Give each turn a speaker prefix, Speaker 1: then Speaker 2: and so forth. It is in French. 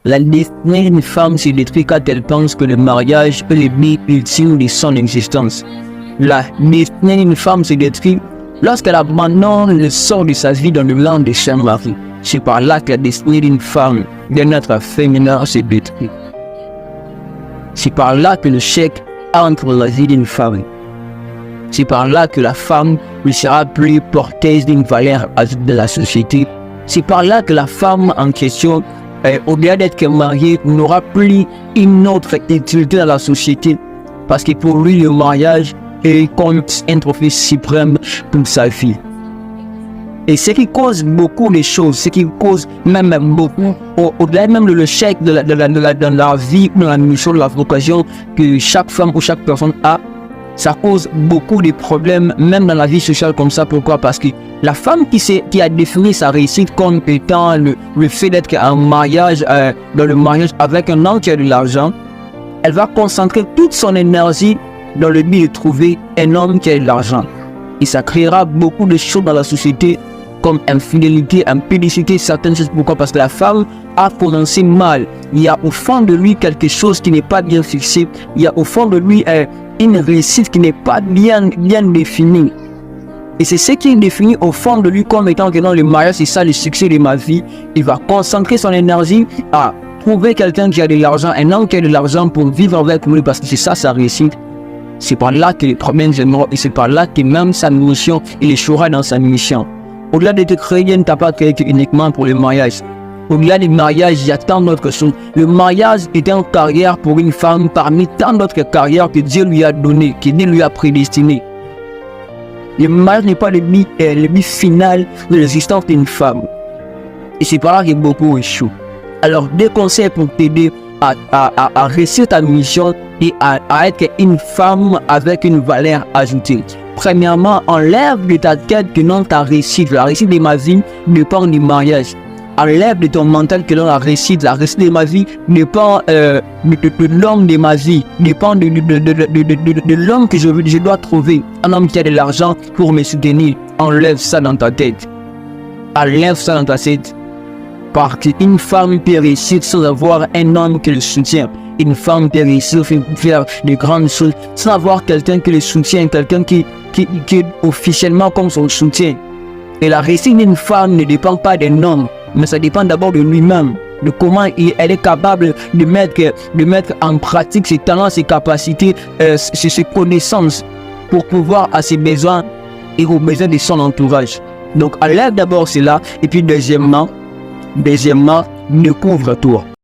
Speaker 1: La destinée d'une femme se détruit quand elle pense que le mariage est le but ultime de son existence. La destinée d'une femme se détruit lorsqu'elle abandonne le sort de sa vie dans le land de son mari. C'est par là que la destinée d'une femme, d'un être féminin, se détruit. C'est par là que le chèque entre dans la vie d'une femme. C'est par là que la femme ne sera plus porteuse d'une valeur ajoutée de la société. C'est par là que la femme en question, au-delà d'être mariée, n'aura plus une autre utilité dans la société. Parce que pour lui, le mariage est comme un trophée suprême pour sa vie. Et ce qui cause beaucoup de choses, ce qui cause même beaucoup, au-delà même de l'échec de la vie, de la mission, de la vocation que chaque femme ou chaque personne a, ça cause beaucoup de problèmes, même dans la vie sociale comme ça. Pourquoi? Parce que la femme qui a défini sa réussite comme étant le fait d'être en mariage, dans le mariage avec un homme qui a de l'argent, elle va concentrer toute son énergie dans le but de trouver un homme qui a de l'argent. Et ça créera beaucoup de choses dans la société, comme infidélité, impudicité, certaines choses. Pourquoi? Parce que la femme a commencé mal. Il y a au fond de lui quelque chose qui n'est pas bien fixé. Il y a au fond de lui une réussite qui n'est pas bien définie. Et c'est ce qui est défini au fond de lui comme étant que dans le mariage, c'est ça le succès de ma vie. Il va concentrer son énergie à trouver quelqu'un qui a de l'argent, un homme qui a de l'argent pour vivre avec lui, parce que c'est ça sa réussite. C'est par là que les problèmes viendront et c'est par là que même sa mission, il échouera dans sa mission. Au-delà de te créer, il ne t'a pas créé uniquement pour le mariage. Au-delà du mariage, il y a tant d'autres choses. Le mariage est une carrière pour une femme parmi tant d'autres carrières que Dieu lui a données, que Dieu lui a prédestinées. Le mariage n'est pas le but final de l'existence d'une femme. Et c'est par là que beaucoup échouent. Alors, des conseils pour t'aider à réussir ta mission et à être une femme avec une valeur ajoutée. Premièrement, enlève de ta tête que non, ta réussite, la réussite de ma vie dépend du mariage. Enlève de ton mental que non, la réussite de ma vie dépend de l'homme de ma vie, dépend de l'homme que je dois trouver. Un homme qui a de l'argent pour me soutenir. Enlève ça dans ta tête. Enlève ça dans ta tête. Parce qu'une femme peut réussir sans avoir un homme qui le soutient. Une femme peut réussir à faire de grandes choses sans avoir quelqu'un qui le soutient, quelqu'un qui est officiellement comme son soutien. Et la réussite d'une femme ne dépend pas d'un homme, mais ça dépend d'abord de lui-même, de comment elle est capable de mettre en pratique ses talents, ses capacités, ses connaissances pour pouvoir à ses besoins et aux besoins de son entourage. Donc enlève d'abord cela et puis deuxièmement, découvre-toi.